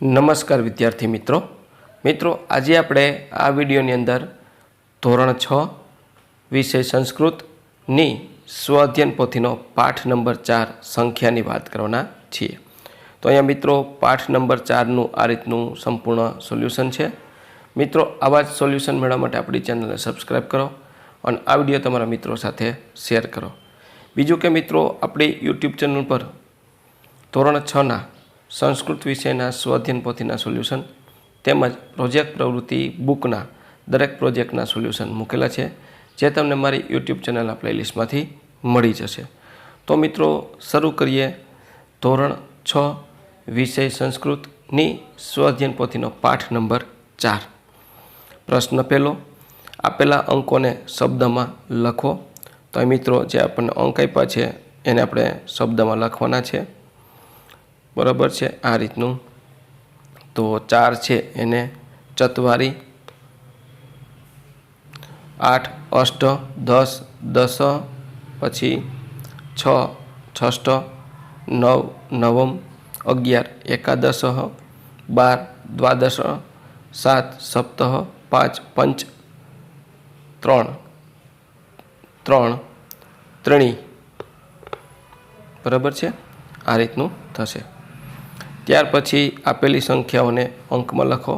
નમસ્કાર વિદ્યાર્થી મિત્રો આજે આપણે આ વિડીયોની અંદર ધોરણ 6 વિષય સંસ્કૃતની સ્વઅધ્યયન પોથીનો પાઠ નંબર 4 સંખ્યાની વાત કરવાના છીએ। તો અહીંયા મિત્રો પાઠ નંબર 4નું આ રીતનું સંપૂર્ણ સોલ્યુશન છે। મિત્રો આવા જ સોલ્યુશન મેળવવા માટે આપણી ચેનલને સબસ્ક્રાઈબ કરો અને આ વિડીયો તમારા મિત્રો સાથે શેર કરો। બીજું કે મિત્રો આપણી યુટ્યુબ ચેનલ પર ધોરણ 6ના સંસ્કૃત વિષયના સ્વઅધ્યયન પોથીના સોલ્યુશન તેમજ પ્રોજેક્ટ પ્રવૃત્તિ બુકના દરેક પ્રોજેક્ટના સોલ્યુશન મૂકેલા છે, જે તમને મારી યુટ્યુબ ચેનલના પ્લેલિસ્ટમાંથી મળી જશે। તો મિત્રો શરૂ કરીએ ધોરણ 6 વિષય સંસ્કૃતની સ્વઅધ્યયન પોથીનો પાઠ નંબર 4। પ્રશ્ન પહેલો, આપેલા અંકોને શબ્દમાં લખો। તો મિત્રો જે આપણને અંક આપ્યા છે એને આપણે શબ્દમાં લખવાના છે, બરાબર છે। આ રીતનું તો 4 છે એને ચત્વારી, 8 અષ્ટ, 10 દશ, પછી 6 ષષ્ઠ, 9 નવમ, 11 એકાદશ, 12 દ્વાદશ, 7 સપ્તહ, 5 પંચ, 3 ત્રણી, બરાબર છે। આ રીતનું થશે। ત્યાર પછી આપેલી સંખ્યાઓને અંકમાં લખો।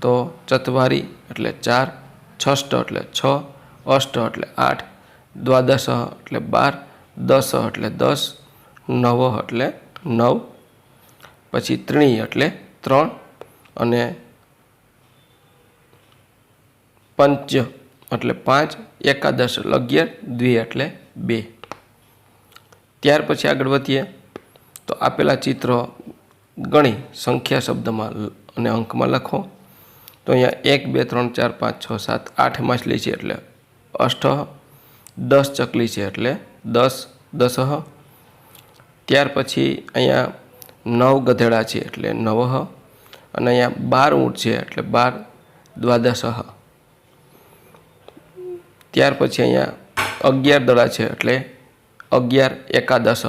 તો ચત્વારી એટલે 4, ષષ્ઠ એટલે 6, અષ્ટ એટલે 8, દ્વાદશ એટલે 12, દશ એટલે 10, નવ એટલે 9, પછી ત્રણી એટલે 3 અને પંચ એટલે 5, એકાદશ એટલે 11, દ્વિ એટલે 2। ત્યાર પછી આગળ વધીએ તો આપેલા ચિત્રો ગણી સંખ્યા શબ્દમાં અને અંકમાં લખો। તો અહીંયા 1 2 3 4 5 6 7 8 માછલી છે એટલે અષ્ટ, 10 ચકલી છે એટલે 10 દશ। ત્યાર પછી અહીંયા 9 ગધેડા છે એટલે 9 અને અહીંયા 12 ઊંટ છે એટલે 12 દ્વાદશ। ત્યાર પછી અહીંયા 11 દડા છે એટલે 11 એકાદશ।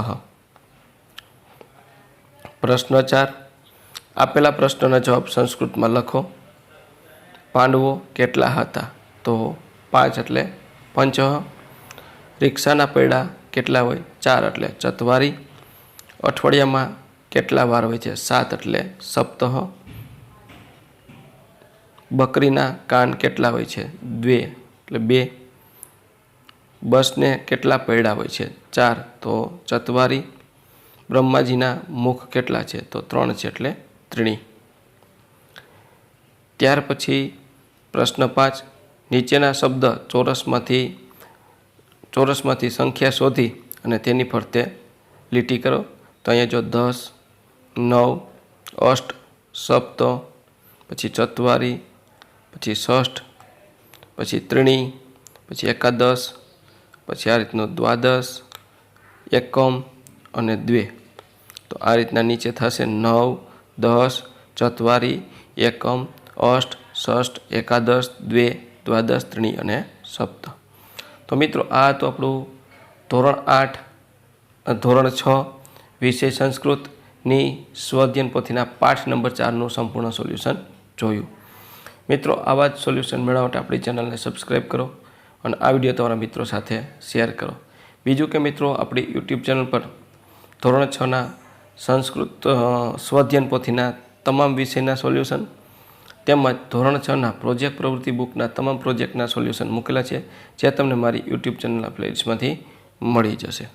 પ્રશ્ન 4, આપેલા પ્રશ્નના જવાબ સંસ્કૃતમાં લખો। પાંડવો કેટલા હતા? તો 5 એટલે પંચ। રિક્ષાના પૈડા કેટલા હોય? 4 એટલે ચત્વારી। અઠવાડિયામાં કેટલા વાર હોય છે? 7 એટલે સપ્તહ। બકરીના કાન કેટલા હોય છે? 2 એટલે 2। બસને કેટલા પૈડા હોય છે? 4 તો ચત્વારી। બ્રહ્માજીના મુખ કેટલા છે? તો 3 છે એટલે ત્રણી। ત્યાર પછી પ્રશ્ન 5, નીચેના શબ્દ ચોરસમાંથી સંખ્યા શોધી અને તેની ફરતે લીટી કરો। તો અહીંયા જો 10, 9, અષ્ટ, સપ્ત, પછી ચત્વારી, પછી ષષ્ઠ, પછી ત્રણી, પછી એકાદશ, પછી આ રીતનું દ્વાદશ, એકમ અને દ્વે। તો આ રીતના નીચે થશે 9, 10, ચત્વારી, એકમ, અષ્ટ, ષષ્ઠ, એકાદશ, દ્વે, દ્વાદશ, ત્રણી અને સપ્ત। તો મિત્રો આ તો આપણું ધોરણ 6 વિષય સંસ્કૃતની સ્વઅધ્યયન પોથીના પાઠ નંબર 4નું સંપૂર્ણ સોલ્યુશન જોયું। મિત્રો આવા જ સોલ્યુશન મેળવવા માટે આપણી ચેનલને સબસ્ક્રાઈબ કરો અને આ વિડીયો તમારા મિત્રો સાથે શેર કરો। બીજું કે મિત્રો આપણી યુટ્યુબ ચેનલ પર ધોરણ 6ના સંસ્કૃત સ્વઅધ્યયન પોથીના તમામ વિષયના સોલ્યુશન તેમજ ધોરણ 6ના પ્રોજેક્ટ પ્રવૃત્તિ બુકના તમામ પ્રોજેક્ટના સોલ્યુશન મૂકેલા છે, જે તમને મારી યુટ્યુબ ચેનલના પ્લેલિસ્ટમાંથી મળી જશે।